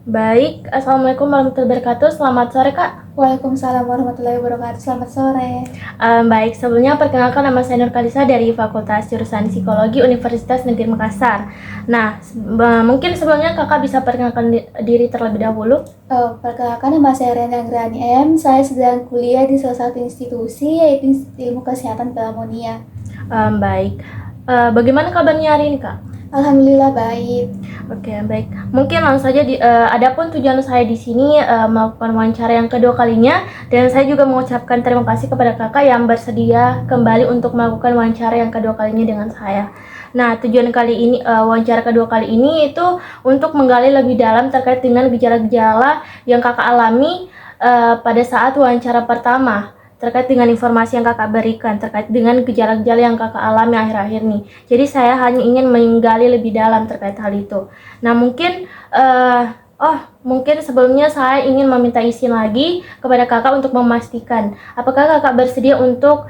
Baik, Assalamualaikum warahmatullahi wabarakatuh. Selamat sore, Kak. Waalaikumsalam warahmatullahi wabarakatuh. Selamat sore. Baik, sebelumnya perkenalkan nama saya Nur Kalisa dari Fakultas Jurusan Psikologi Universitas Negeri Makassar. Nah, mungkin sebelumnya Kakak bisa perkenalkan diri terlebih dahulu. Perkenalkan, nama saya Rena Grani M. Saya sedang kuliah di salah satu institusi, yaitu Ilmu Kesehatan Pneumonia. Baik, bagaimana kabarnya hari ini, Kak? Alhamdulillah baik. Oke, baik. Mungkin langsung saja. Adapun tujuan saya di sini melakukan wawancara yang kedua kalinya, dan saya juga mengucapkan terima kasih kepada Kakak yang bersedia kembali untuk melakukan wawancara yang kedua kalinya dengan saya. Nah, tujuan kali ini, wawancara kedua kali ini itu untuk menggali lebih dalam terkait dengan gejala-gejala yang Kakak alami pada saat wawancara pertama, terkait dengan informasi yang Kakak berikan terkait dengan gejala-gejala yang Kakak alami akhir-akhir ini. Jadi saya hanya ingin menggali lebih dalam terkait hal itu. Nah, mungkin sebelumnya saya ingin meminta izin lagi kepada Kakak untuk memastikan apakah Kakak bersedia untuk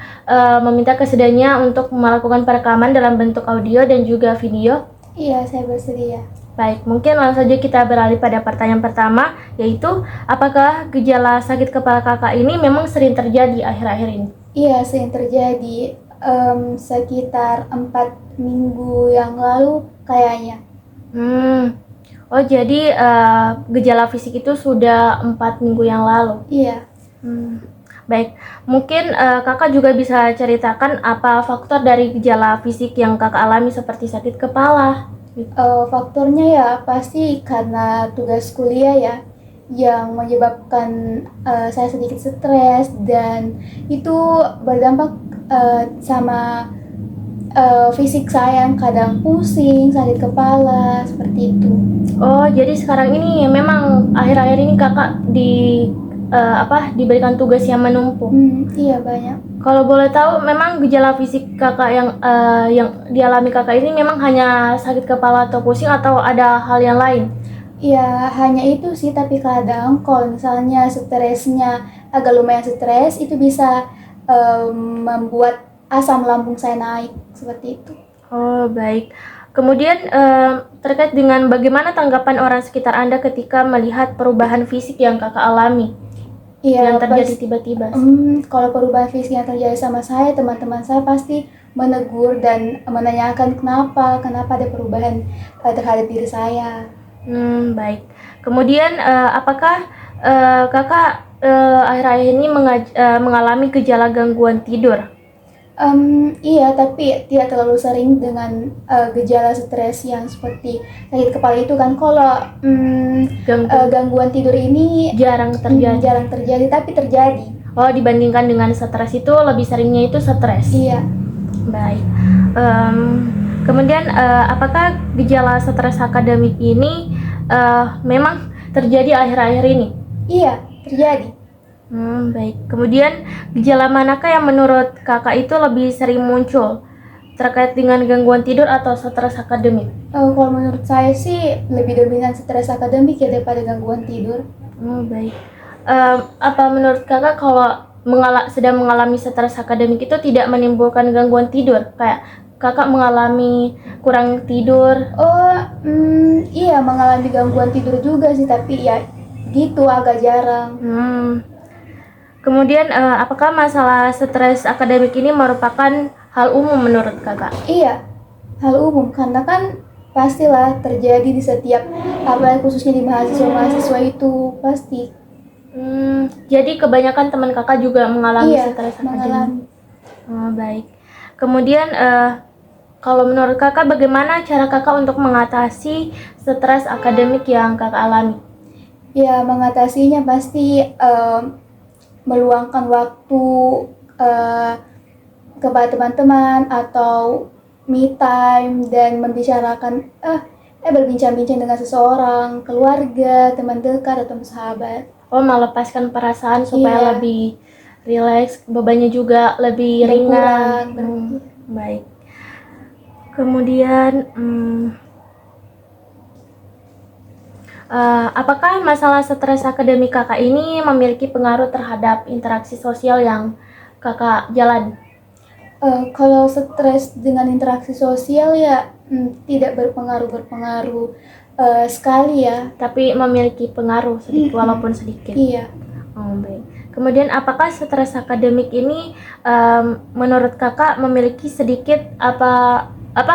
meminta kesediaannya untuk melakukan perekaman dalam bentuk audio dan juga video. Iya, saya bersedia. Baik, mungkin langsung saja kita beralih pada pertanyaan pertama, yaitu apakah gejala sakit kepala Kakak ini memang sering terjadi akhir-akhir ini? Iya, sering terjadi sekitar 4 minggu yang lalu kayaknya. Oh, jadi gejala fisik itu sudah 4 minggu yang lalu. Iya. Baik, mungkin Kakak juga bisa ceritakan apa faktor dari gejala fisik yang Kakak alami seperti sakit kepala. Faktornya ya pasti karena tugas kuliah ya, yang menyebabkan saya sedikit stres, dan itu berdampak sama fisik saya yang kadang pusing, sakit kepala, seperti itu. Oh, jadi sekarang ini memang akhir-akhir ini Kakak diberikan tugas yang menumpuk. Iya, banyak. Kalau boleh tahu, memang gejala fisik Kakak yang dialami Kakak ini memang hanya sakit kepala atau pusing atau ada hal yang lain? Ya, hanya itu sih, tapi kadang kalau misalnya stresnya agak lumayan stres, itu bisa membuat asam lambung saya naik, seperti itu. Oh, baik. Kemudian terkait dengan bagaimana tanggapan orang sekitar Anda ketika melihat perubahan fisik yang Kakak alami? Iya, yang terjadi tiba-tiba. Kalau perubahan fisik yang terjadi sama saya, teman-teman saya pasti menegur dan menanyakan kenapa ada perubahan terhadap diri saya. Baik. Kemudian apakah Kakak akhir-akhir ini mengalami gejala gangguan tidur? Iya, tapi tidak terlalu sering dengan gejala stres yang seperti sakit kepala itu kan. Kalau gangguan tidur ini Jarang terjadi. jarang terjadi, tapi terjadi. Oh, dibandingkan dengan stres itu lebih seringnya itu stres. Iya. Baik. Kemudian apakah gejala stres akademik ini memang terjadi akhir-akhir ini? Iya, terjadi. Baik. Kemudian gejala manakah yang menurut Kakak itu lebih sering muncul terkait dengan gangguan tidur atau stres akademik? Kalau menurut saya sih lebih dominan stres akademik ya daripada gangguan tidur. Baik. Apa menurut Kakak kalau sedang mengalami stres akademik itu tidak menimbulkan gangguan tidur? Kayak Kakak mengalami kurang tidur? Iya, mengalami gangguan tidur juga sih, tapi ya gitu, agak jarang. Kemudian apakah masalah stres akademik ini merupakan hal umum menurut Kakak? Iya, hal umum, karena kan pastilah terjadi di setiap, apalagi khususnya di mahasiswa-mahasiswa itu pasti. Jadi kebanyakan teman Kakak juga mengalami stres akademik? Mengalami. Baik. Kemudian kalau menurut Kakak bagaimana cara Kakak untuk mengatasi stres akademik yang Kakak alami? Ya, mengatasinya pasti meluangkan waktu kepada teman-teman atau me time, dan membicarakan berbincang-bincang dengan seseorang, keluarga, teman dekat atau sahabat. Oh, melepaskan perasaan supaya lebih rileks, bebannya juga lebih ringan. Baik. Kemudian apakah masalah stres akademik Kakak ini memiliki pengaruh terhadap interaksi sosial yang Kakak jalani? Kalau stres dengan interaksi sosial ya tidak berpengaruh. sekali ya. Tapi memiliki pengaruh sedikit, walaupun sedikit. Iya. Oh, baik. Kemudian apakah stres akademik ini menurut kakak memiliki sedikit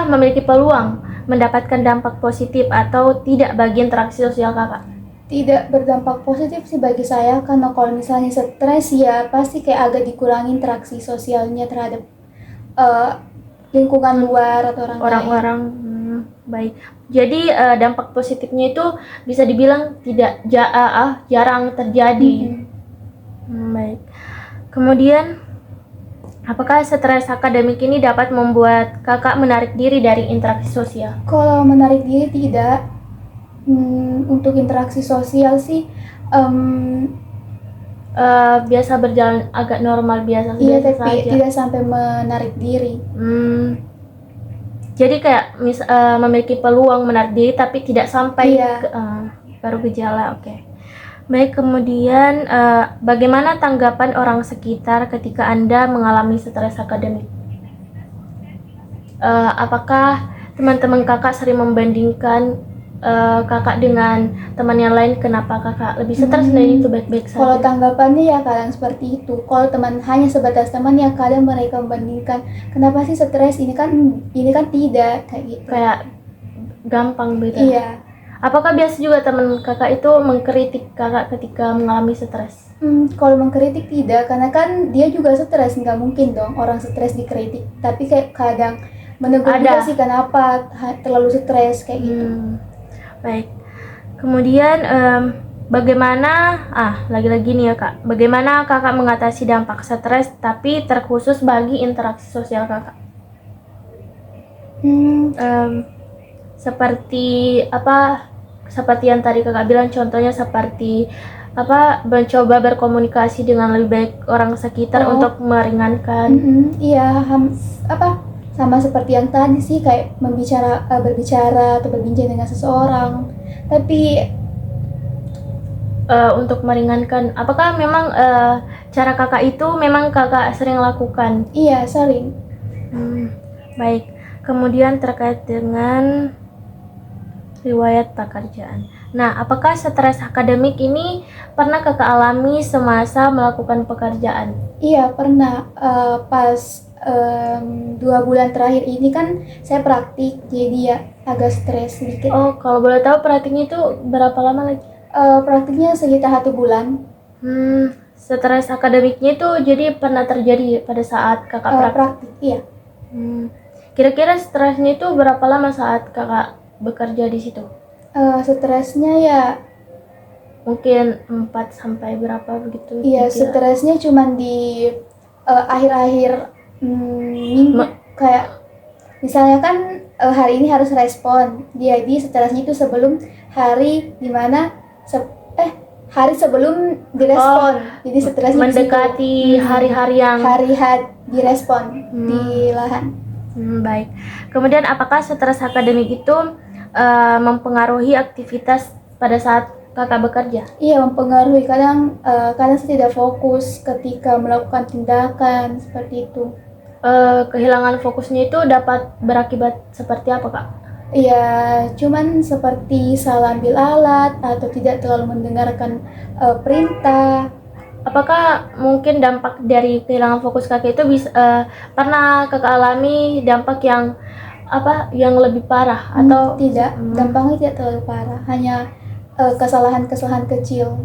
memiliki peluang mendapatkan dampak positif atau tidak bagi interaksi sosial kakak? Tidak berdampak positif sih bagi saya, karena kalau misalnya stres ya pasti kayak agak dikurangi interaksi sosialnya terhadap lingkungan luar atau orang-orang. Baik. Jadi dampak positifnya itu bisa dibilang tidak jarang terjadi. Baik. Kemudian apakah stres akademik ini dapat membuat kakak menarik diri dari interaksi sosial? Kalau menarik diri tidak. Untuk interaksi sosial sih biasa berjalan agak normal biasa iya, saja. tapi tidak sampai menarik diri. Jadi kayak memiliki peluang menarik diri tapi tidak sampai baru gejala. Oke. Baik, kemudian bagaimana tanggapan orang sekitar ketika Anda mengalami stres akademik? Apakah teman-teman kakak sering membandingkan kakak dengan teman yang lain, kenapa kakak lebih stres dan itu baik-baik saja? Kalau tanggapannya ya kadang seperti itu. Kalau teman hanya sebatas teman ya kadang mereka membandingkan, kenapa sih stres, ini kan tidak kayak gitu. Kayak gampang beda. Iya. Apakah biasa juga teman kakak itu mengkritik kakak ketika mengalami stres? Kalau mengkritik tidak, karena kan dia juga stres, nggak mungkin dong orang stres dikritik. Tapi kayak kadang menegur juga sih, kenapa terlalu stres kayak gitu. Baik. Kemudian bagaimana lagi-lagi nih ya kak, bagaimana kakak mengatasi dampak stres tapi terkhusus bagi interaksi sosial kakak? Seperti yang tadi kakak bilang, contohnya seperti mencoba berkomunikasi dengan lebih baik orang sekitar untuk meringankan. Iya, sama seperti yang tadi sih, kayak berbicara atau berbincang dengan seseorang. Tapi untuk meringankan, apakah memang cara kakak itu memang kakak sering lakukan? Iya, sering. Baik. Kemudian terkait dengan riwayat pekerjaan. Nah, apakah stres akademik ini pernah kakak alami semasa melakukan pekerjaan? Iya, pernah. Pas 2 bulan terakhir ini kan saya praktik, jadi ya agak stres sedikit. Oh, kalau boleh tahu praktiknya itu berapa lama lagi? Praktiknya sekitar 1 bulan. Stres akademiknya itu jadi pernah terjadi pada saat kakak praktik? Iya. Kira-kira stresnya itu berapa lama saat kakak bekerja di situ? Stresnya ya mungkin 4 sampai berapa begitu? Iya, stresnya cuma di akhir-akhir minggu, kayak misalnya kan hari ini harus respon, jadi stresnya itu sebelum hari dimana hari sebelum direspon, jadi stresnya mendekati hari-hari yang direspon di lahan. Baik. Kemudian apakah stres akademik itu mempengaruhi aktivitas pada saat kakak bekerja? Iya, mempengaruhi. Kadang saya tidak fokus ketika melakukan tindakan seperti itu. Kehilangan fokusnya itu dapat berakibat seperti apa kak? Iya, cuman seperti salah ambil alat atau tidak terlalu mendengarkan perintah. Apakah mungkin dampak dari kehilangan fokus kakak itu pernah kakak alami dampak yang lebih parah atau tidak? Dampaknya tidak terlalu parah, hanya kesalahan-kesalahan kecil.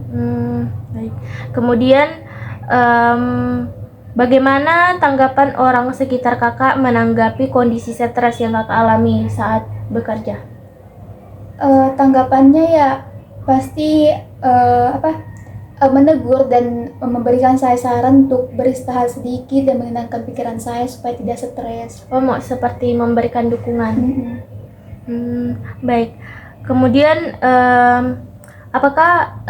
Baik. Kemudian bagaimana tanggapan orang sekitar kakak menanggapi kondisi stres yang kakak alami saat bekerja? Tanggapannya ya pasti menegur dan memberikan saya saran untuk beristirahat sedikit dan menenangkan pikiran saya supaya tidak stres. Seperti memberikan dukungan. Baik. Kemudian apakah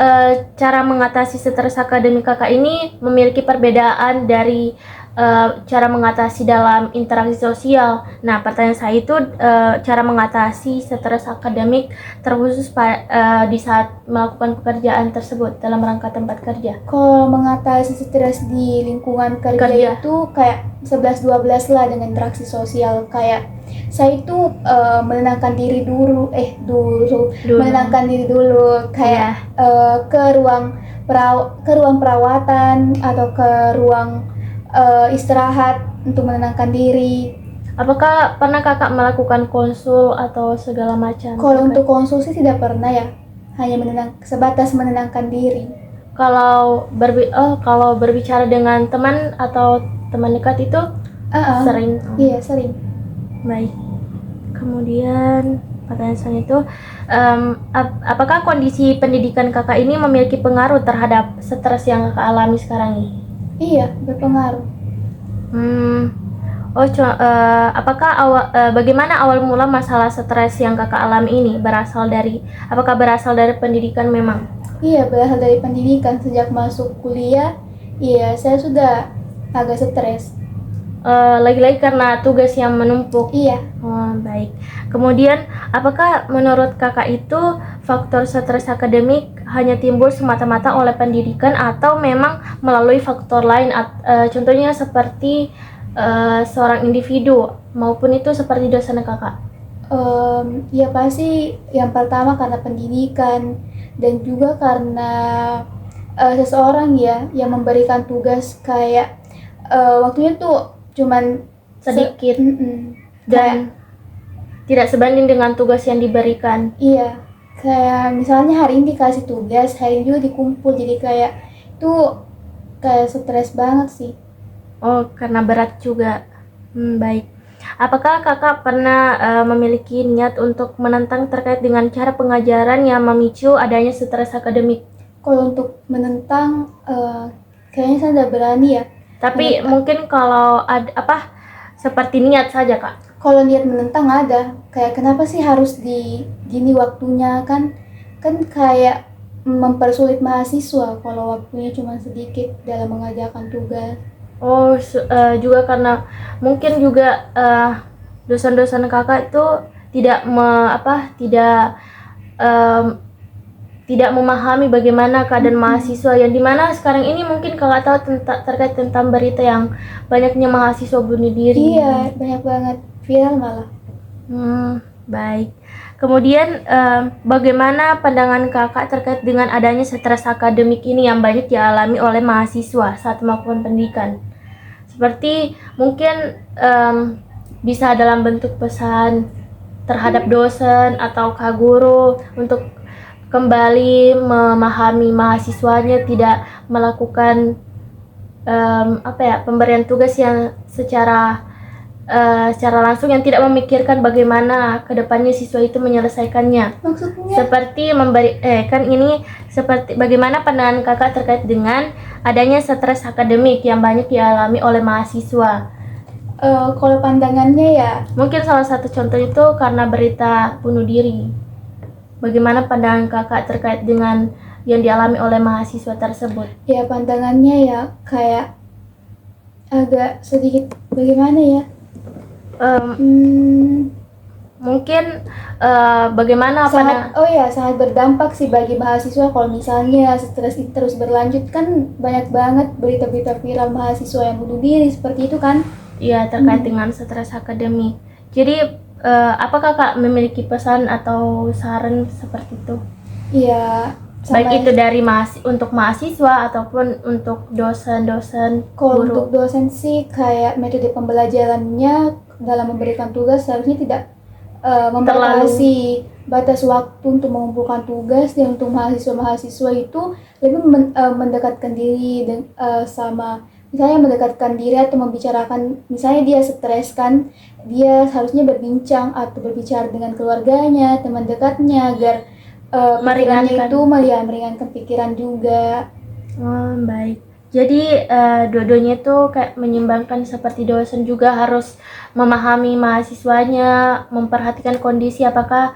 cara mengatasi stres akademik kakak ini memiliki perbedaan dari cara mengatasi dalam interaksi sosial. Nah, pertanyaan saya itu cara mengatasi stres akademik terkhusus di saat melakukan pekerjaan tersebut dalam rangka tempat kerja. Kalau mengatasi stres di lingkungan kerja Kerja. itu kayak 11-12 lah dengan interaksi sosial. Kayak saya itu menenangkan diri dulu, menenangkan diri dulu kayak ke ruang perawatan atau ke ruang istirahat untuk menenangkan diri. Apakah pernah kakak melakukan konsul atau segala macam? Kalau untuk konsul sih tidak pernah ya, hanya sebatas menenangkan diri. Kalau berbicara dengan teman atau teman dekat itu sering? Iya, sering. Baik. Kemudian pertanyaan selanjutnya itu, apakah kondisi pendidikan kakak ini memiliki pengaruh terhadap stres yang kakak alami sekarang ini? Iya, berpengaruh. Apakah bagaimana awal mula masalah stres yang kakak alami ini apakah berasal dari pendidikan memang? Iya, berasal dari pendidikan. Sejak masuk kuliah, iya saya sudah agak stres. Lagi-lagi karena tugas yang menumpuk. Iya. Oh, baik. Kemudian, apakah menurut kakak itu faktor stres akademik hanya timbul semata-mata oleh pendidikan atau memang melalui faktor lain? Contohnya seperti seorang individu maupun itu seperti dosen kakak? Ya pasti yang pertama karena pendidikan dan juga karena seseorang ya yang memberikan tugas kayak waktunya tuh cuman sedikit dan tidak sebanding dengan tugas yang diberikan. Iya, kayak misalnya hari ini dikasih tugas, hari ini juga dikumpul, jadi kayak itu kayak stres banget sih. Oh, karena berat juga. Baik. Apakah kakak pernah memiliki niat untuk menentang terkait dengan cara pengajaran yang memicu adanya stres akademik? Kalau untuk menentang, kayaknya saya tidak berani ya. Tapi mungkin kalau seperti niat saja kak? Kalau niat menentang ada, kayak kenapa sih harus di gini waktunya, kan kayak mempersulit mahasiswa kalau waktunya cuma sedikit dalam mengajarkan tugas. Oh, juga karena mungkin juga dosen-dosen kakak itu tidak memahami bagaimana keadaan mahasiswa yang dimana sekarang ini mungkin kakak tahu terkait tentang berita yang banyaknya mahasiswa bunuh diri. Iya, banyak banget, viral malah. Baik. Kemudian bagaimana pandangan kakak terkait dengan adanya stres akademik ini yang banyak dialami oleh mahasiswa saat melakukan pendidikan? Seperti mungkin bisa dalam bentuk pesan terhadap dosen atau guru untuk kembali memahami mahasiswanya, tidak melakukan pemberian tugas yang secara langsung, yang tidak memikirkan bagaimana kedepannya siswa itu menyelesaikannya. Maksudnya? Seperti seperti bagaimana pandangan kakak terkait dengan adanya stres akademik yang banyak dialami oleh mahasiswa? Kalau pandangannya ya, mungkin salah satu contoh itu karena berita bunuh diri. Bagaimana pandangan kakak terkait dengan yang dialami oleh mahasiswa tersebut? Ya pandangannya ya kayak agak sedikit bagaimana ya? Mungkin bagaimana sangat berdampak sih bagi mahasiswa kalau misalnya stres itu terus berlanjut, kan banyak banget berita-berita viral mahasiswa yang bunuh diri seperti itu kan? Iya, terkait dengan stres akademik. Jadi apakah kak memiliki pesan atau saran seperti itu? Iya. Baik itu dari untuk mahasiswa ataupun untuk dosen-dosen. Kalau untuk dosen sih kayak metode pembelajarannya dalam memberikan tugas seharusnya tidak membatasi batas waktu untuk mengumpulkan tugas, dan untuk mahasiswa itu lebih mendekatkan diri sama, misalnya mendekatkan diri atau membicarakan, misalnya dia stres kan, dia harusnya berbincang atau berbicara dengan keluarganya, teman dekatnya, agar meringankan pikiran juga. Baik. Jadi dua-duanya itu kayak menyimbangkan, seperti dosen juga harus memahami mahasiswanya, memperhatikan kondisi apakah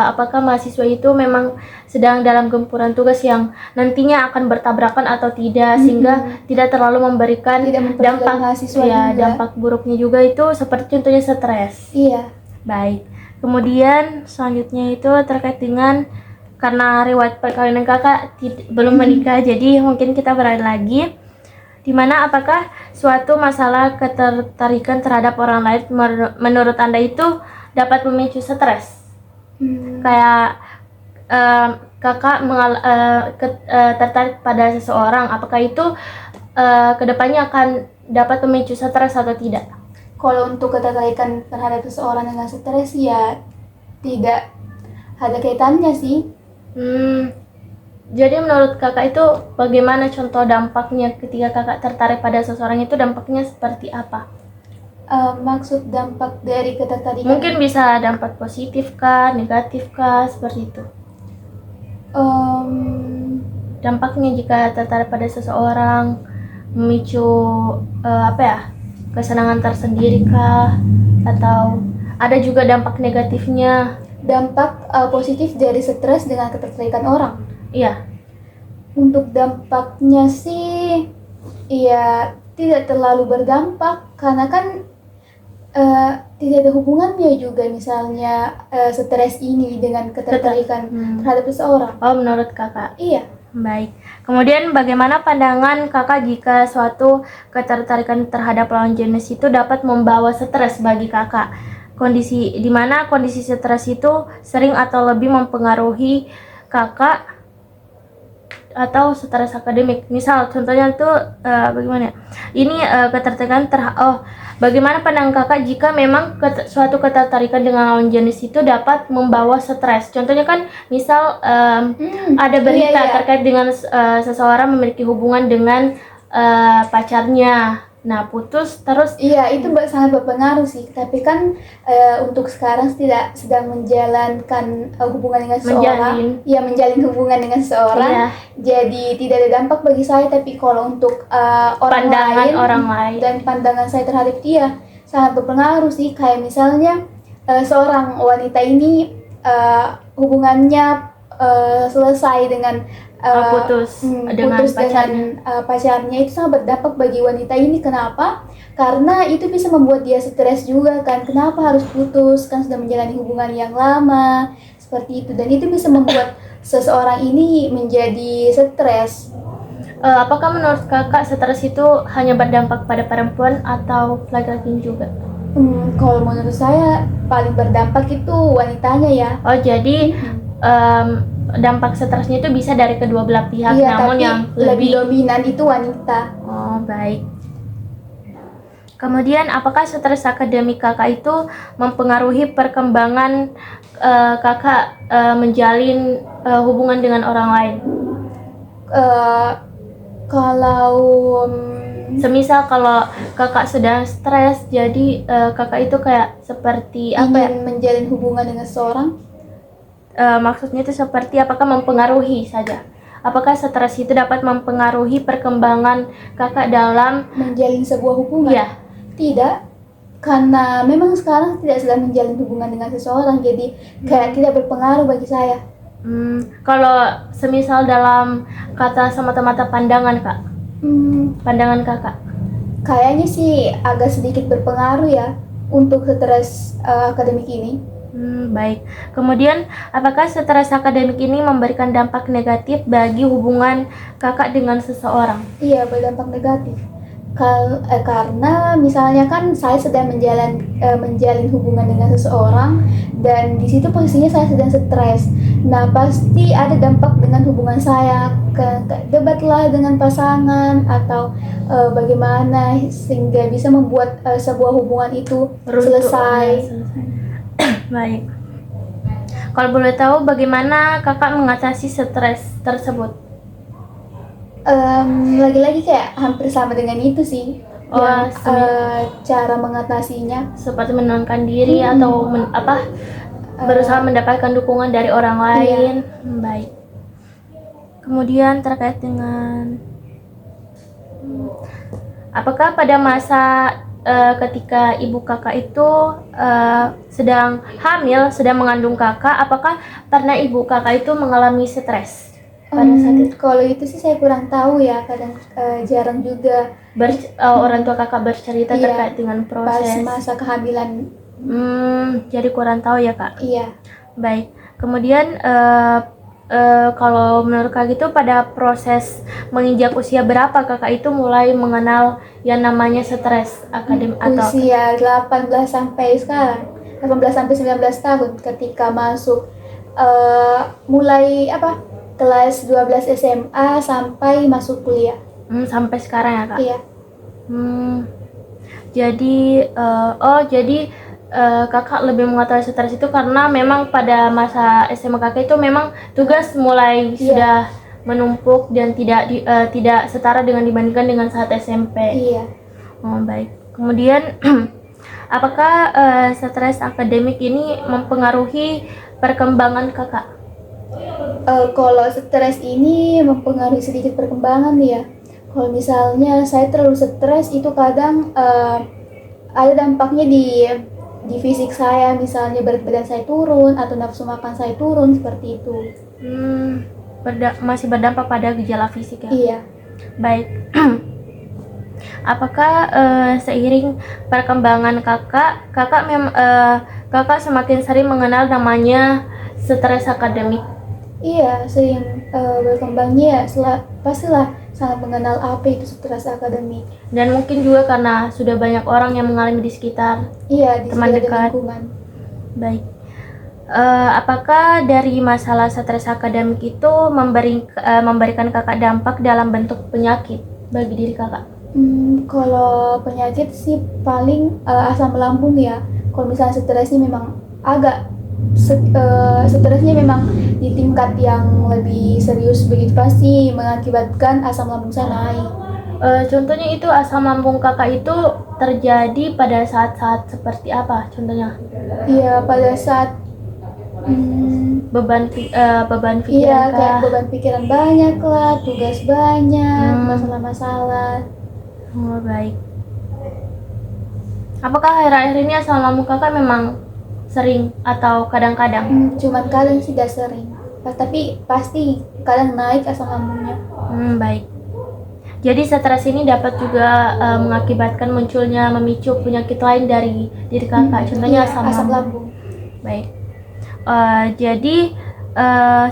apakah mahasiswa itu memang sedang dalam gempuran tugas yang nantinya akan bertabrakan atau tidak, sehingga tidak terlalu memberikan Tidak mempersulit dampak mahasiswa ya juga. dampak buruknya juga, itu seperti contohnya stres. Iya. Baik. Kemudian selanjutnya itu terkait dengan karena riwayat perkawinan kakak belum menikah, jadi mungkin kita beralih lagi. Dimana apakah suatu masalah ketertarikan terhadap orang lain menurut Anda itu dapat memicu stres? Kayak kakak tertarik pada seseorang, apakah itu kedepannya akan dapat memicu stres atau tidak? Kalau untuk ketertarikan terhadap seseorang dengan stres ya tidak ada kaitannya sih. Jadi menurut kakak itu bagaimana contoh dampaknya ketika kakak tertarik pada seseorang, itu dampaknya seperti apa? Maksud dampak dari ketertarikan Mungkin bisa dampak positif kah, negatif kah, seperti itu. Dampaknya jika tertarik pada seseorang memicu kesenangan tersendiri kah, atau ada juga dampak negatifnya? dampak positif dari stres dengan ketertarikan orang. Iya. Untuk dampaknya sih ya tidak terlalu berdampak karena kan tidak ada hubungannya juga misalnya stres ini dengan ketertarikan terhadap seseorang. Oh, menurut kakak. Iya. Baik. Kemudian bagaimana pandangan kakak jika suatu ketertarikan terhadap lawan jenis itu dapat membawa stres bagi kakak? Di mana kondisi stres itu sering atau lebih mempengaruhi kakak atau stres akademik. Misal contohnya itu bagaimana? Ini ketertarikan bagaimana pandangan kakak jika memang suatu ketertarikan dengan lawan jenis itu dapat membawa stres? Contohnya kan misal ada berita terkait dengan seseorang memiliki hubungan dengan pacarnya. Nah, putus terus. Iya, itu sangat berpengaruh sih. Tapi kan untuk sekarang tidak sedang menjalankan hubungan dengan seseorang. Iya, menjalin hubungan dengan seseorang. Iya. Jadi tidak ada dampak bagi saya. Tapi kalau untuk Pandangan orang lain dan pandangan saya terhadap dia sangat berpengaruh sih. Kayak misalnya seorang wanita ini hubungannya selesai dengan putus dengan pacarnya, itu sangat berdampak bagi wanita ini. Kenapa? Karena itu bisa membuat dia stres juga kan. Kenapa harus putus? Kan sudah menjalani hubungan yang lama seperti itu, dan itu bisa membuat seseorang ini menjadi stres. Apakah menurut kakak stres itu hanya berdampak pada perempuan atau laki-laki juga? Kalau menurut saya paling berdampak itu wanitanya ya. Oh, jadi dampak stresnya itu bisa dari kedua belah pihak, iya, namun tapi yang lebih dominan itu wanita. Oh, baik. Kemudian apakah stres akademik kakak itu mempengaruhi perkembangan kakak menjalin hubungan dengan orang lain? Kalau semisal kalau kakak sedang stres, jadi kakak itu kayak seperti ingin menjalin hubungan dengan seseorang. Maksudnya itu seperti apakah mempengaruhi saja? Apakah stres itu dapat mempengaruhi perkembangan kakak dalam menjalin sebuah hubungan? Iya. Tidak, karena memang sekarang tidak sedang menjalin hubungan dengan seseorang, jadi kayak tidak berpengaruh bagi saya. Kalau semisal dalam kata semata-mata pandangan kak, pandangan kakak? Kayaknya sih agak sedikit berpengaruh ya untuk stres akademik ini. Baik. Kemudian, apakah stres akademik ini memberikan dampak negatif bagi hubungan kakak dengan seseorang? Iya, berdampak negatif. Karena misalnya kan saya sedang menjalin hubungan dengan seseorang, dan di situ posisinya saya sedang stres. Nah, pasti ada dampak dengan hubungan saya, debatlah dengan pasangan atau bagaimana sehingga bisa membuat sebuah hubungan itu selesai. Baik. Kalau boleh tahu bagaimana kakak mengatasi stres tersebut? Lagi-lagi kayak hampir sama dengan itu sih. Cara mengatasinya seperti menenangkan diri atau berusaha mendapatkan dukungan dari orang lain. Iya. Baik. Kemudian terkait dengan Apakah pada masa ketika ibu kakak itu sedang hamil, sedang mengandung kakak, apakah pernah ibu kakak itu mengalami stres pada saat itu? Kalau itu sih saya kurang tahu ya, kadang jarang juga Orang tua kakak bercerita Iya, terkait dengan pas proses. masa kehamilan. Jadi kurang tahu ya kak. Iya. Baik. Kemudian kalau menurut kak itu pada proses menginjak usia berapa kakak itu mulai mengenal yang namanya stres akademik atau Usia 18 sampai sekarang, 18 sampai 19 tahun ketika masuk mulai kelas 12 SMA sampai masuk kuliah. sampai sekarang ya kak? Iya. Jadi kakak lebih mengetahui stres itu karena memang pada masa SMA kakak itu memang tugas mulai sudah menumpuk dan tidak setara dengan dibandingkan dengan saat SMP. Iya. Oh, baik. Kemudian apakah stres akademik ini mempengaruhi perkembangan kakak? Kalau stres ini mempengaruhi sedikit perkembangan ya. Kalau misalnya saya terlalu stres itu kadang ada dampaknya di fisik saya, misalnya berat badan saya turun atau nafsu makan saya turun seperti itu. Masih berdampak pada gejala fisik ya? Iya. Baik. Apakah seiring perkembangan kakak semakin sering mengenal namanya stres akademik? Iya, sering berkembangnya pastilah sangat mengenal apa itu stres akademik. Dan mungkin juga karena sudah banyak orang yang mengalami di sekitar. Iya, di teman sekitar dekat. lingkungan. Baik. Apakah dari masalah stres akademik itu memberikan kakak dampak dalam bentuk penyakit bagi diri kakak? Kalau penyakit sih paling asam lambung ya. Kalau misalnya stresnya memang agak stresnya memang di tingkat yang lebih serius begitu, pasti mengakibatkan asam lambung saya naik. Contohnya itu asam lambung kakak itu terjadi pada saat-saat seperti apa contohnya? Iya, pada saat beban pikiran iya, kayak kah? beban pikiran banyak lah, tugas banyak, masalah-masalah. Oh, baik. Apakah akhir-akhir ini asam lambung kakak memang sering atau kadang-kadang? Cuman kadang sih tidak sering, tapi pasti kadang naik asam lambungnya. Baik. Jadi stres ini dapat juga mengakibatkan munculnya memicu penyakit lain dari diri kakak, contohnya Iya, asam lambung. Baik. Jadi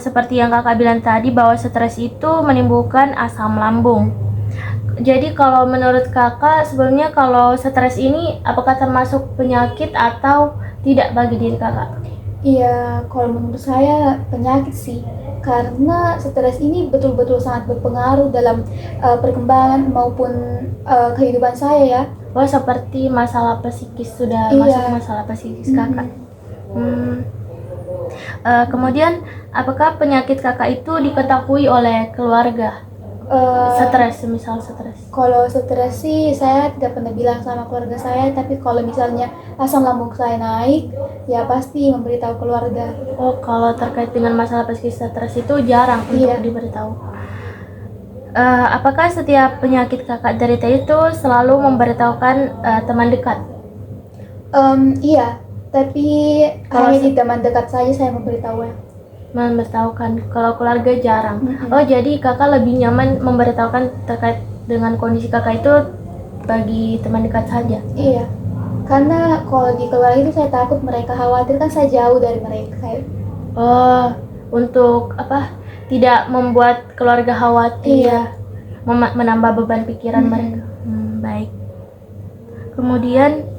seperti yang kakak bilang tadi bahwa stres itu menimbulkan asam lambung. Jadi kalau menurut kakak sebenarnya kalau stres ini apakah termasuk penyakit atau tidak bagi diri kakak? Iya, kalau menurut saya penyakit sih, karena stres ini betul-betul sangat berpengaruh dalam perkembangan maupun kehidupan saya ya. Oh, seperti masalah psikis sudah masuk masalah psikis kakak. Kemudian apakah penyakit kakak itu diketahui oleh keluarga? Stres, misal stres. Kalau stres sih saya tidak pernah bilang sama keluarga saya, tapi kalau misalnya asam lambung saya naik, ya pasti memberitahu keluarga. Oh, kalau terkait dengan masalah psikis stres itu jarang untuk diberitahu. Apakah setiap penyakit kakak derita itu selalu memberitahukan teman dekat? Iya, tapi hanya di teman dekat saja saya memberitahukan, kalau keluarga jarang. Oh, jadi kakak lebih nyaman memberitahukan terkait dengan kondisi kakak itu bagi teman dekat saja? Iya, karena kalau di keluarga itu saya takut mereka khawatir, kan saya jauh dari mereka. Oh, untuk apa? Tidak membuat keluarga khawatir, menambah beban pikiran mereka. Baik. Kemudian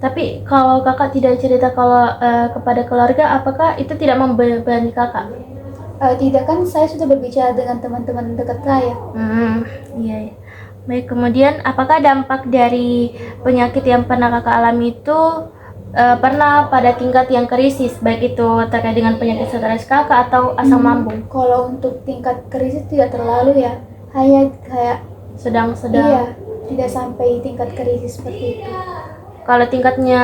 tapi kalau kakak tidak cerita kepada keluarga, apakah itu tidak membebani kakak? Tidak, kan saya sudah berbicara dengan teman-teman dekat saya. Iya. Baik, kemudian apakah dampak dari penyakit yang pernah kakak alami itu pernah pada tingkat yang krisis, baik itu terkait dengan penyakit stres kakak atau asam lambung? Kalau untuk tingkat krisis tidak terlalu ya, hanya kayak sedang-sedang. Iya, tidak sampai tingkat krisis seperti itu. Kalau tingkatnya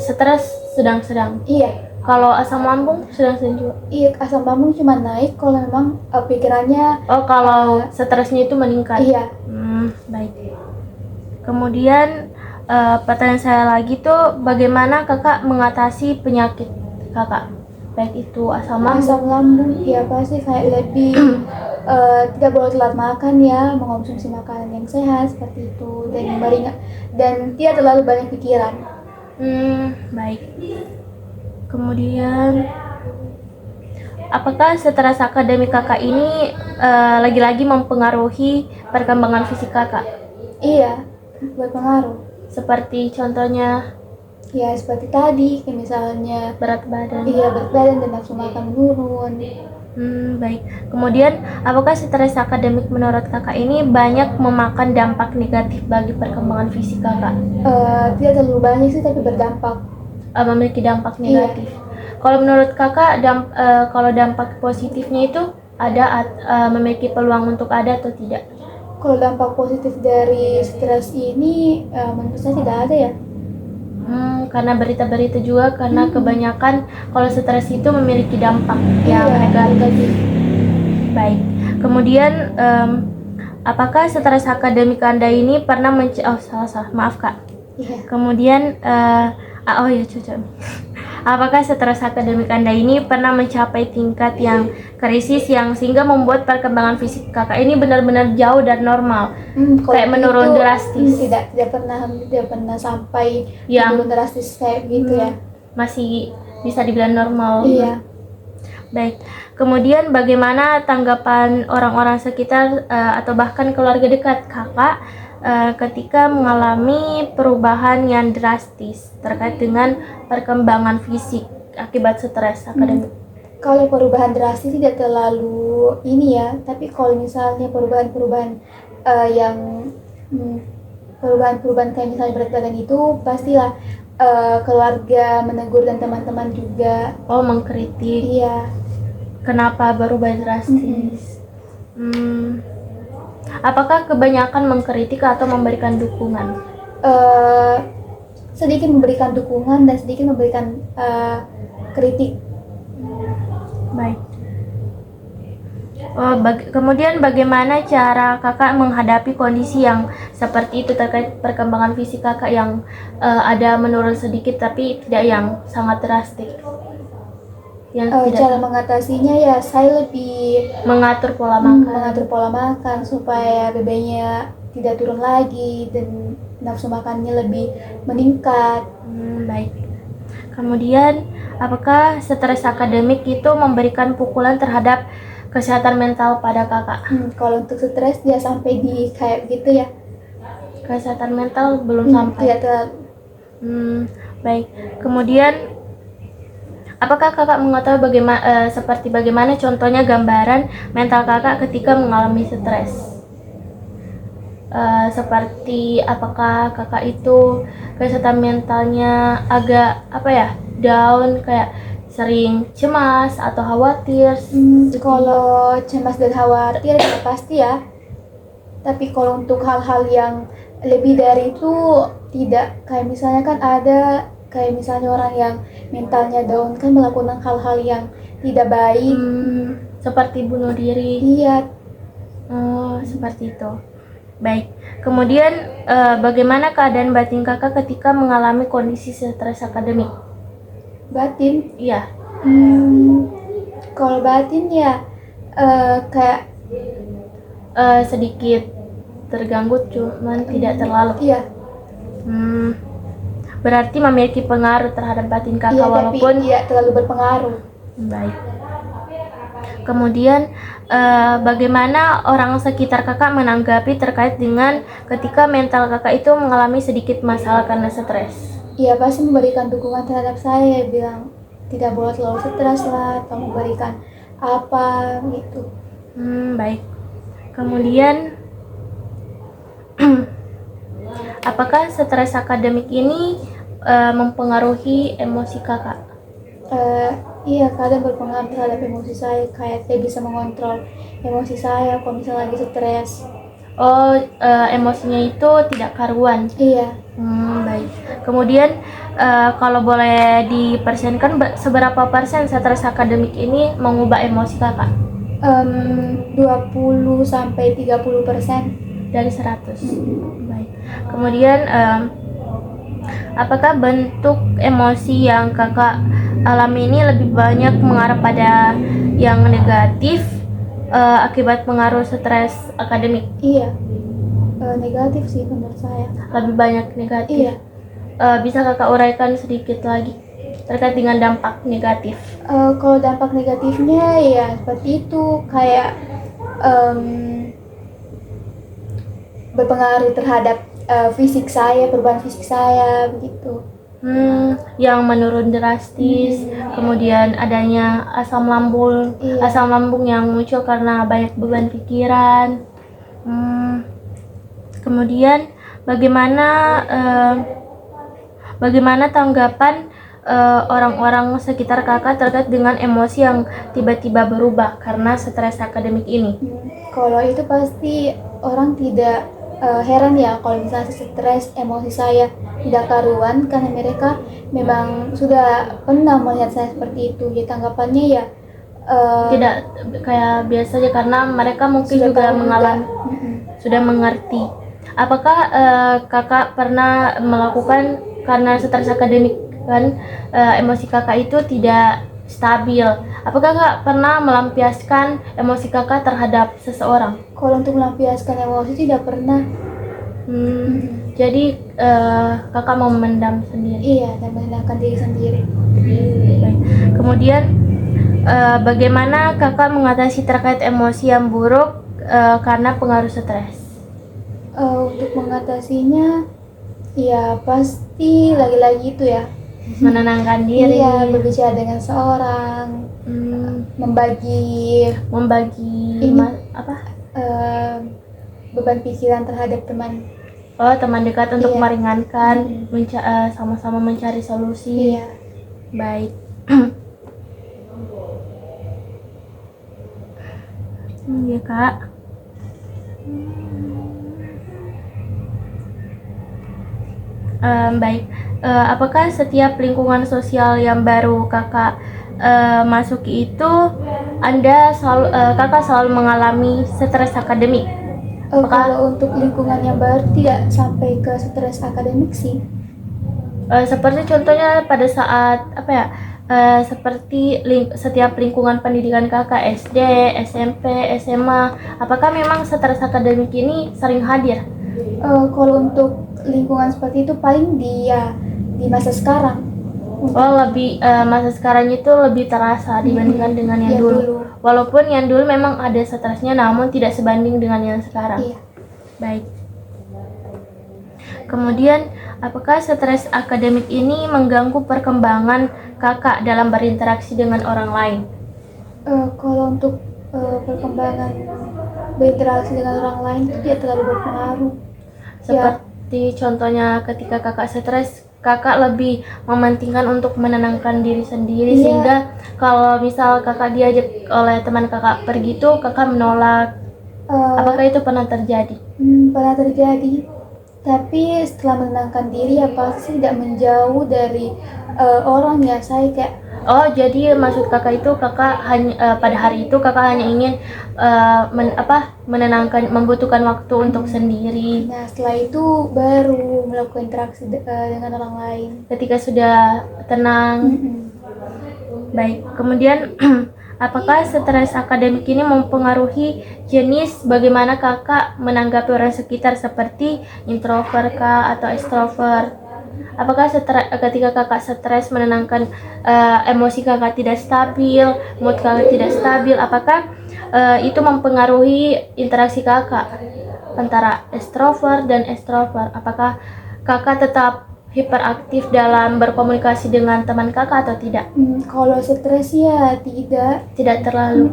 stres sedang-sedang. Iya. Kalau asam lambung sedang-sedang juga. Iya, asam lambung cuma naik kalau memang pikirannya Oh, kalau stresnya itu meningkat. iya. Baik. Kemudian pertanyaan saya lagi tuh, bagaimana kakak mengatasi penyakit kakak? Baik itu asam lambung. Asam lambung ya pasti kayak lebih tidak boleh telat makan ya, mengonsumsi makanan yang sehat seperti itu dan dan tidak terlalu banyak pikiran. Baik. Kemudian, apakah stres akademik kakak ini lagi-lagi mempengaruhi perkembangan fisik kakak? Iya, berpengaruh. Seperti contohnya Ya seperti tadi, kayak misalnya berat badan. iya berat badan dan nafsu makan menurun. Baik. Kemudian, apakah stres akademik menurut kakak ini banyak memakan dampak negatif bagi perkembangan fisik kakak? Tidak terlalu banyak sih, tapi berdampak. Memiliki dampak negatif. Kalau menurut kakak, kalau dampak positifnya itu memiliki peluang untuk ada atau tidak? Kalau dampak positif dari stres ini, menurut saya tidak ada ya. Karena berita-berita juga, karena kebanyakan kalau stres itu memiliki dampak yang negatif. Baik. Kemudian, apakah stres akademik Anda ini pernah maaf kak. Iya. Kemudian, apakah stres akademik Anda ini pernah mencapai tingkat yang krisis yang sehingga membuat perkembangan fisik kakak ini benar-benar jauh dan normal, kayak menurun drastis? Tidak pernah sampai Yang menurun drastis kayak gitu ya. Masih bisa dibilang normal. Iya. Baik. Kemudian bagaimana tanggapan orang-orang sekitar atau bahkan keluarga dekat kakak ketika mengalami perubahan yang drastis terkait dengan perkembangan fisik akibat stres akademik? Kalau perubahan drastis tidak terlalu ini ya, tapi kalau misalnya perubahan-perubahan perubahan-perubahan kayak misalnya berat badan itu pastilah keluarga menegur dan teman-teman juga. Oh, mengkritik. Iya. Kenapa berubah drastis? Apakah kebanyakan mengkritik atau memberikan dukungan? Sedikit memberikan dukungan dan sedikit memberikan kritik. Baik. Kemudian bagaimana cara kakak menghadapi kondisi yang seperti itu terkait perkembangan fisik kakak yang ada menurun sedikit tapi tidak yang sangat drastis? Cara mengatasinya ya saya lebih mengatur pola makan supaya BB-nya tidak turun lagi dan nafsu makannya lebih meningkat. Baik. Kemudian, apakah stres akademik itu memberikan pukulan terhadap kesehatan mental pada kakak? Kalau untuk stres dia sampai di kayak gitu ya. Kesehatan mental belum sampai. Tidak terlalu. Baik. Kemudian, apakah kakak mengetahui bagaimana contohnya gambaran mental kakak ketika mengalami stres? Seperti apakah kakak itu kesehatan mentalnya agak down, kayak sering cemas atau khawatir? Kalau cemas dan khawatir ya pasti ya. Tapi kalau untuk hal-hal yang lebih dari itu tidak, kayak misalnya kan ada kayak misalnya orang yang mentalnya down kan melakukan hal-hal yang tidak baik, seperti bunuh diri. Iya. Seperti itu. Baik. Kemudian bagaimana keadaan batin kakak ketika mengalami kondisi stres akademik? Batin? Iya. Kalau batin ya kayak sedikit terganggu, cuman tidak terlalu. Iya. Berarti memiliki pengaruh terhadap batin kakak, iya, walaupun tapi tidak terlalu berpengaruh. Baik. Kemudian bagaimana orang sekitar kakak menanggapi terkait dengan ketika mental kakak itu mengalami sedikit masalah karena stres? Iya, pasti memberikan dukungan terhadap saya, bilang tidak boleh terlalu stres lah, atau memberikan apa gitu. Baik. Kemudian apakah stres akademik ini mempengaruhi emosi kakak? Iya, kadang berpengaruh terhadap emosi saya, kayak saya bisa mengontrol emosi saya kalau misalnya lagi stres. Emosinya itu tidak karuan. Iya. Baik. Kemudian kalau boleh dipersenkan seberapa persen stres akademik ini mengubah emosi kakak 20 sampai 30%. dari 100? Baik. Kemudian apakah bentuk emosi yang kakak alami ini lebih banyak mengarah pada yang negatif akibat pengaruh stres akademik? Iya, negatif sih menurut saya. Lebih banyak negatif. Iya. Bisa kakak uraikan sedikit lagi terkait dengan dampak negatif? Kalau dampak negatifnya ya seperti itu, kayak berpengaruh terhadap fisik saya, perubahan fisik saya begitu. Yang menurun drastis, kemudian adanya asam lambung, Iya. asam lambung yang muncul karena banyak beban pikiran. Kemudian bagaimana tanggapan orang-orang sekitar kakak terkait dengan emosi yang tiba-tiba berubah karena stres akademik ini? Kalau itu pasti orang tidak heran ya kalau misalnya stres, emosi saya tidak karuan, karena mereka memang sudah pernah melihat saya seperti itu. Jadi tanggapannya ya Tidak kayak biasa aja karena mereka mungkin sudah juga tahu mengalami, sudah mengerti. Apakah kakak pernah melakukan, karena stres akademik kan emosi kakak itu tidak stabil, apakah kakak pernah melampiaskan emosi kakak terhadap seseorang? Kalau untuk melampiaskan emosi tidak pernah. Jadi kakak mau memendam sendiri. Iya, dan menenangkan diri sendiri. Baik. Kemudian bagaimana kakak mengatasi terkait emosi yang buruk karena pengaruh stres? Untuk mengatasinya ya pasti lagi-lagi itu ya, Menenangkan diri. iya, berbicara dengan seorang, membagi ini. Beban pikiran terhadap teman. Teman dekat untuk Iya. meringankan, sama-sama mencari solusi. Iya. Baik. Iya kak. Baik. Apakah setiap lingkungan sosial yang baru kakak masuki itu kakak selalu mengalami stres akademik? Kalau untuk lingkungan yang baru tidak sampai ke stres akademik sih. Seperti contohnya pada saat seperti setiap lingkungan pendidikan kakak SD, SMP, SMA, apakah memang stres akademik ini sering hadir? Kalau untuk lingkungan seperti itu paling di masa sekarang. Masa sekarang itu lebih terasa dibandingkan dengan yang dulu. Walaupun yang dulu memang ada stresnya, namun tidak sebanding dengan yang sekarang. Iya. Baik. Kemudian, apakah stres akademik ini mengganggu perkembangan kakak dalam berinteraksi dengan orang lain? Kalau untuk perkembangan berinteraksi dengan orang lain itu tidak terlalu berpengaruh. Seperti contohnya ketika kakak stres, kakak lebih mementingkan untuk menenangkan diri sendiri, sehingga kalau misal kakak diajak oleh teman kakak pergi tuh kakak menolak. Apakah itu pernah terjadi? Pernah terjadi, tapi setelah menenangkan diri ya pasti tidak menjauh dari orang ya. Saya kayak jadi maksud kakak itu kakak hanya pada hari itu kakak hanya ingin menenangkan, membutuhkan waktu untuk sendiri. Nah, setelah itu baru melakukan interaksi dengan orang lain. Ketika sudah tenang. Baik. Kemudian apakah stres akademik ini mempengaruhi jenis bagaimana kakak menanggapi orang sekitar, seperti introvert kah atau extrovert? Apakah ketika kakak stres menenangkan emosi kakak tidak stabil, mood kakak tidak stabil, apakah itu mempengaruhi interaksi kakak antara extrovert dan extrovert? Apakah kakak tetap hiperaktif dalam berkomunikasi dengan teman kakak atau tidak? Kalau stres ya tidak terlalu.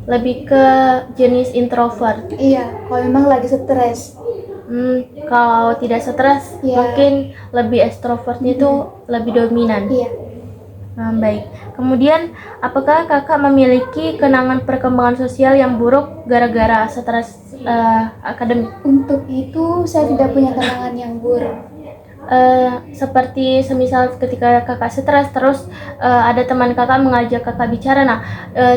Lebih ke jenis introvert. Iya, kalau memang lagi stres. Kalau tidak stres, mungkin lebih extrovertnya itu lebih dominan. Iya. Baik. Kemudian, apakah kakak memiliki kenangan perkembangan sosial yang buruk gara-gara stres akademik? Untuk itu saya tidak punya kenangan yang buruk. seperti semisal ketika kakak stres terus ada teman kakak mengajak kakak bicara, nah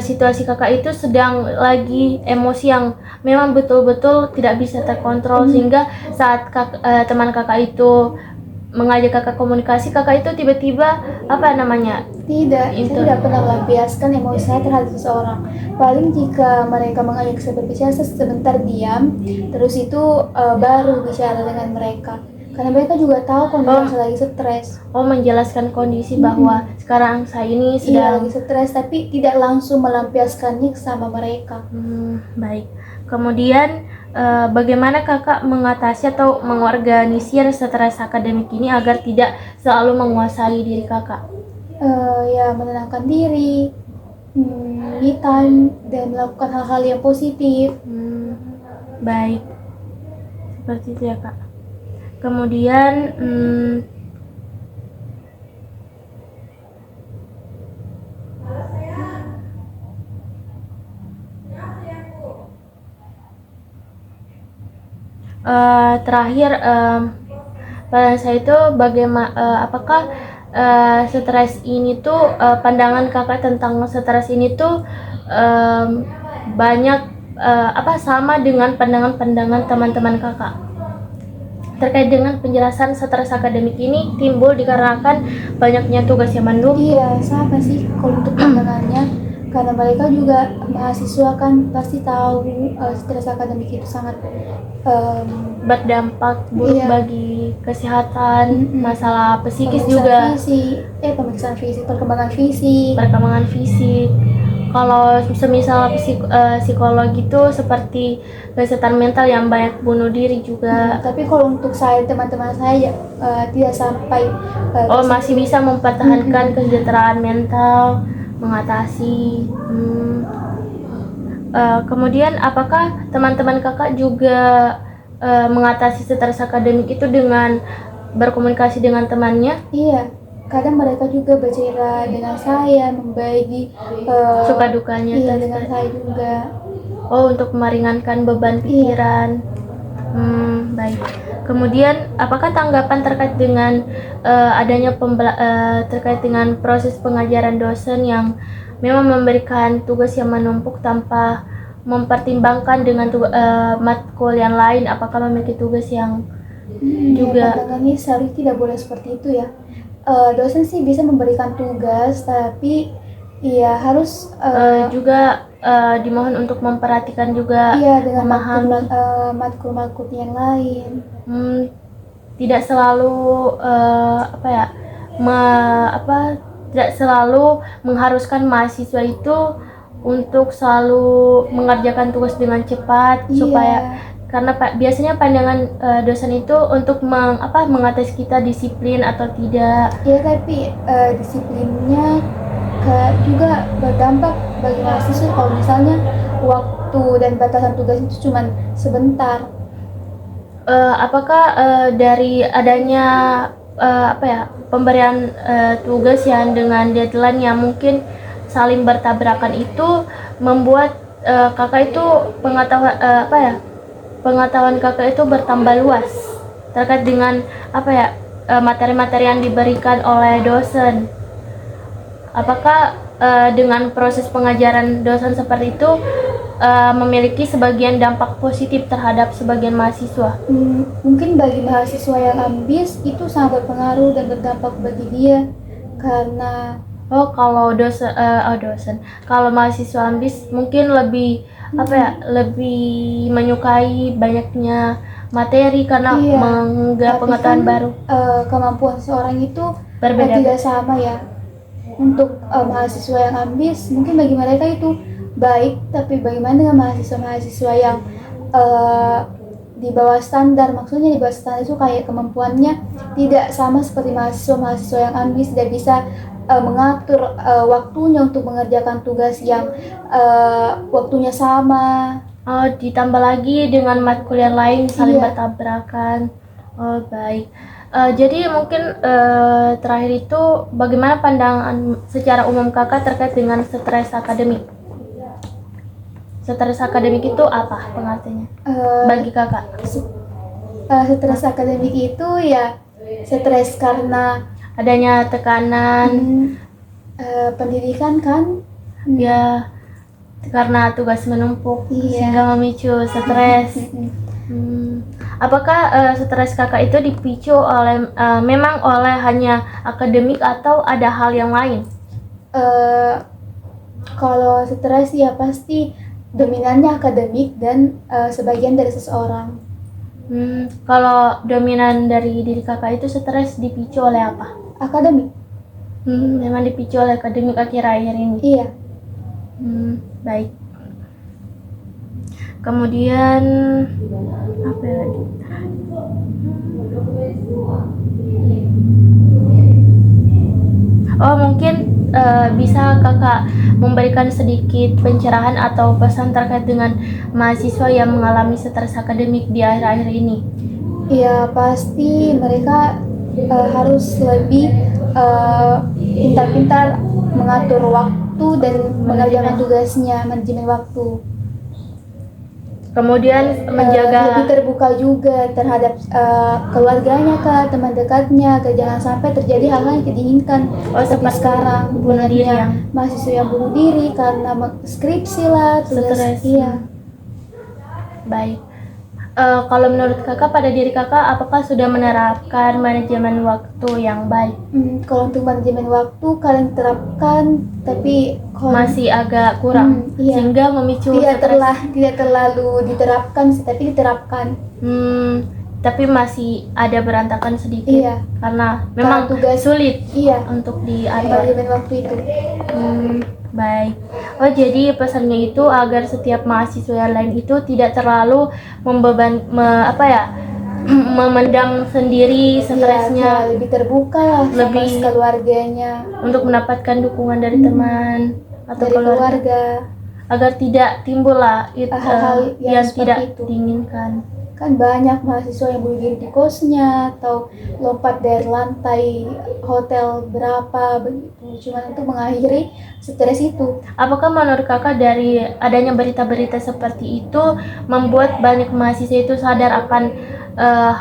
situasi kakak itu sedang lagi emosi yang memang betul-betul tidak bisa terkontrol, sehingga saat teman kakak itu mengajak kakak komunikasi, kakak itu tiba-tiba apa namanya Tidak, itu saya tidak pernah melampiaskan emosi saya terhadap seseorang. Paling jika mereka mengajak saya berbicara, saya sebentar diam, terus itu baru bicara dengan mereka. Karena mereka juga tahu kondisi saya lagi stres. menjelaskan kondisi bahwa sekarang saya ini Iya, sedang lagi stres, tapi tidak langsung melampiaskannya sama mereka. baik. Kemudian bagaimana kakak mengatasi atau mengorganisir stres akademik ini agar tidak selalu menguasai diri kakak? Ya menenangkan diri, me time, dan melakukan hal-hal yang positif. Baik, seperti itu ya kak. Kemudian terakhir pada saya itu bagaimana apakah stres ini tuh pandangan kakak tentang stres ini tuh banyak sama dengan pandangan-pandangan teman-teman kakak terkait dengan penjelasan stres akademik ini timbul dikarenakan banyaknya tugas yang menumpuk. Iya, sama sih kalau untuk pandangannya, karena mereka juga mahasiswa kan pasti tahu stres akademik itu sangat berdampak buruk Iya. bagi kesehatan, masalah psikis pemeriksaan juga, pemeriksaan fisik, perkembangan fisik. perkembangan fisik. Kalau semisal psikologi itu seperti kesehatan mental yang banyak bunuh diri juga. Tapi kalau untuk saya, teman-teman saya tidak sampai Masih bisa mempertahankan kesejahteraan mental, mengatasi. Kemudian apakah teman-teman kakak juga mengatasi stres akademik itu dengan berkomunikasi dengan temannya? Iya, kadang mereka juga bercerita dengan saya, membagi Suka dukanya dengan saya juga. untuk meringankan beban pikiran. Baik. Kemudian apakah tanggapan terkait dengan adanya terkait dengan proses pengajaran dosen yang memang memberikan tugas yang menumpuk tanpa mempertimbangkan dengan matkul yang lain, apakah memiliki tugas yang juga pandangannya seharusnya tidak boleh seperti itu ya. Dosen sih bisa memberikan tugas, tapi ya harus juga dimohon untuk memperhatikan juga dengan memahami matkul-matkul yang lain. Tidak selalu tidak selalu mengharuskan mahasiswa itu untuk selalu mengerjakan tugas dengan cepat supaya karena biasanya pandangan dosen itu untuk mengates kita disiplin atau tidak. Ya, tapi disiplinnya juga berdampak bagi mahasiswa kalau misalnya waktu dan batasan tugas itu cuma sebentar. Apakah dari adanya pemberian tugas yang dengan deadline yang mungkin saling bertabrakan itu membuat kakak itu pengetahuan kakak itu bertambah luas terkait dengan materi-materi yang diberikan oleh dosen? Apakah dengan proses pengajaran dosen seperti itu memiliki sebagian dampak positif terhadap sebagian mahasiswa? Mungkin bagi mahasiswa yang ambis itu sangat berpengaruh dan berdampak bagi dia, karena kalau mahasiswa ambis mungkin lebih lebih menyukai banyaknya materi karena menganggap pengetahuan baru. Kemampuan seorang itu Berbeda. tidak sama ya. Untuk mahasiswa yang ambis mungkin bagi mereka itu baik, tapi bagaimana dengan mahasiswa-mahasiswa yang di bawah standar? Maksudnya di bawah standar itu kayak kemampuannya tidak sama seperti mahasiswa-mahasiswa yang ambis, tidak bisa mengatur waktunya untuk mengerjakan tugas yang waktunya sama. Ditambah lagi dengan matkul yang lain saling bertabrakan. Baik. Jadi mungkin terakhir itu bagaimana pandangan secara umum kakak terkait dengan stres akademik? Stres akademik itu apa pengertiannya bagi kakak? Stres akademik itu ya stres karena adanya tekanan, pendidikan kan. ya karena tugas menumpuk Iya. sehingga memicu stres. Apakah stres kakak itu dipicu oleh memang oleh hanya akademik atau ada hal yang lain? Kalau stres ya pasti dominannya akademik dan sebagian dari seseorang. Kalau dominan dari diri kakak itu stres dipicu oleh apa? Akademik. Memang dipicu oleh akademik akhir-akhir ini. Iya. Baik. Kemudian apa lagi? Oh, mungkin bisa kakak memberikan sedikit pencerahan atau pesan terkait dengan mahasiswa yang mengalami stres akademik di akhir-akhir ini. Ya pasti mereka harus lebih pintar-pintar mengatur waktu dan mengerjakan tugasnya, manajemen waktu. Kemudian menjaga lebih terbuka juga terhadap keluarganya kah, teman dekatnya, agar jangan sampai terjadi hal-hal yang tidak diinginkan. seperti sekarang bunuh diri banyaknya yang mahasiswa yang bunuh diri karena skripsi lah, tugas. stres. Iya. Baik. Kalau menurut kakak, pada diri kakak, apakah sudah menerapkan manajemen waktu yang baik? Kalau untuk manajemen waktu kalian terapkan, tapi Masih agak kurang, iya. sehingga memicu tidak stres. terlalu diterapkan sih, tapi diterapkan. Tapi masih ada berantakan sedikit. Iya. Karena memang tugas sulit iya untuk diatur. manajemen waktu itu. Baik. Oh, jadi pesannya itu agar setiap mahasiswa yang lain itu tidak terlalu memendam sendiri stresnya, lebih terbuka lah sama Lebih- keluarganya, untuk mendapatkan dukungan dari teman atau dari keluarga, keluarga. agar tidak timbul lah Hal-hal yang yang seperti tidak itu. diinginkan. Kan banyak mahasiswa yang bunuh diri di kosnya atau lompat dari lantai hotel berapa begitu, cuma untuk mengakhiri stres itu. Apakah menurut kakak dari adanya berita-berita seperti itu membuat banyak mahasiswa itu sadar akan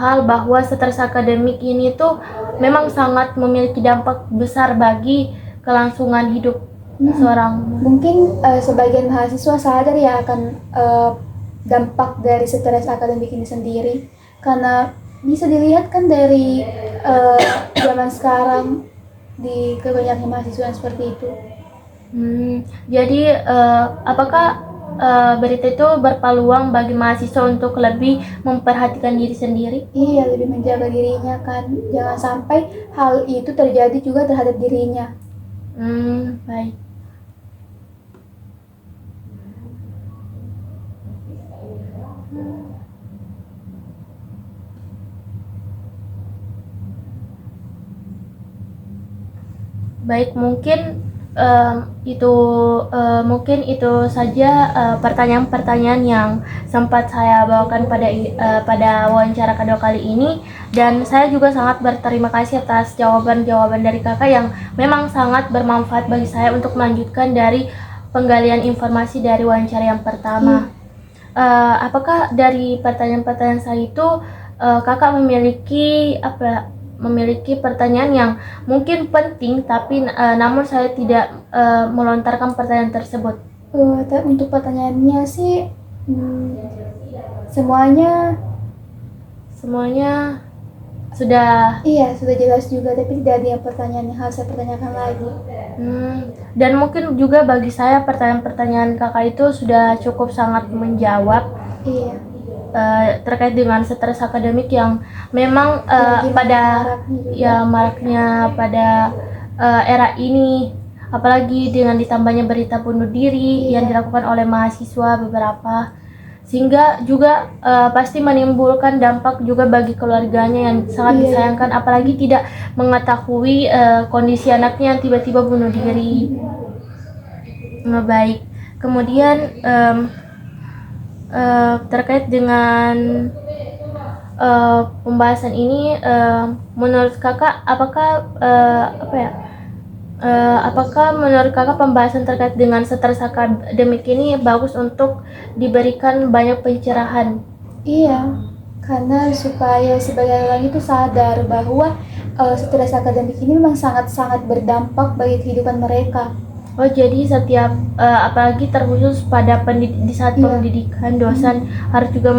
hal bahwa stres akademik ini tuh memang sangat memiliki dampak besar bagi kelangsungan hidup seorang? Mungkin sebagian mahasiswa sadar ya akan dampak dari stres akademik ini sendiri, karena bisa dilihat kan dari zaman sekarang di kebanyakan mahasiswa yang seperti itu. Jadi apakah berita itu berpeluang bagi mahasiswa untuk lebih memperhatikan diri sendiri? Iya, lebih menjaga dirinya kan, jangan sampai hal itu terjadi juga terhadap dirinya. Baik. Baik, mungkin itu saja pertanyaan-pertanyaan yang sempat saya bawakan pada wawancara kedua kali ini, dan saya juga sangat berterima kasih atas jawaban-jawaban dari kakak yang memang sangat bermanfaat bagi saya untuk melanjutkan dari penggalian informasi dari wawancara yang pertama. Apakah dari pertanyaan-pertanyaan saya itu kakak memiliki pertanyaan yang mungkin penting, tapi namun saya tidak melontarkan pertanyaan tersebut? Untuk pertanyaannya sih semuanya sudah jelas juga, tapi tidak ada yang pertanyaan yang harus saya pertanyakan lagi. Dan mungkin juga bagi saya pertanyaan-pertanyaan kakak itu sudah cukup sangat menjawab. Iya. Terkait dengan stres akademik yang memang maraknya pada era ini, apalagi dengan ditambahnya berita bunuh diri yang dilakukan oleh mahasiswa beberapa, sehingga juga pasti menimbulkan dampak juga bagi keluarganya yang sangat disayangkan, apalagi tidak mengetahui kondisi anaknya yang tiba-tiba bunuh diri. Baik. Kemudian terkait dengan pembahasan ini, menurut kakak apakah menurut kakak pembahasan terkait dengan stres akademik ini bagus untuk diberikan banyak pencerahan? Iya, karena supaya sebagian orang itu sadar bahwa stres akademik ini memang sangat-sangat berdampak bagi kehidupan mereka. Oh, jadi setiap apalagi terkhusus pada di saat Iya. pendidikan dosen harus juga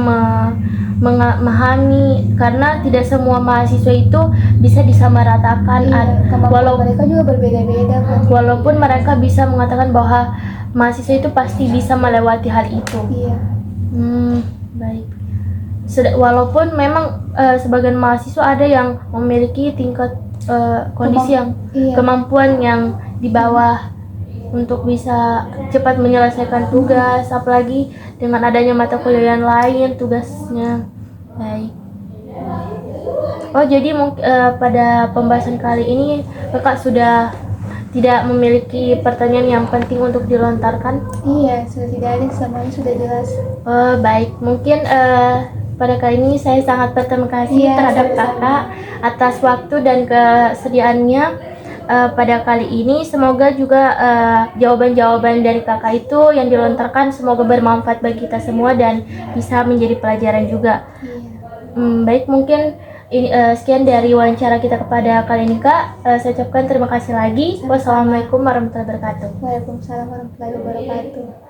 memahami, karena tidak semua mahasiswa itu bisa disamaratakan. Iya, kemampuan mereka juga berbeda-beda kan. Walaupun mereka bisa mengatakan bahwa mahasiswa itu pasti bisa melewati hal itu. Iya. Baik. Walaupun memang sebagian mahasiswa ada yang memiliki tingkat kondisi yang Iya. kemampuan yang di bawah untuk bisa cepat menyelesaikan tugas, apalagi dengan adanya mata kuliah yang lain tugasnya. Baik. Oh, jadi pada pembahasan kali ini Kakak sudah tidak memiliki pertanyaan yang penting untuk dilontarkan? Iya, sudah tidak ada, semuanya sudah jelas. Baik, mungkin pada kali ini saya sangat berterima kasih Iya, terhadap sama-sama. Kakak atas waktu dan kesediaannya pada kali ini. Semoga juga jawaban-jawaban dari Kakak itu yang dilontarkan semoga bermanfaat bagi kita semua dan bisa menjadi pelajaran juga. Iya. Baik, mungkin ini sekian dari wawancara kita kepada kali ini Kak. Saya ucapkan terima kasih lagi. Wassalamualaikum warahmatullahi wabarakatuh. Waalaikumsalam warahmatullahi wabarakatuh.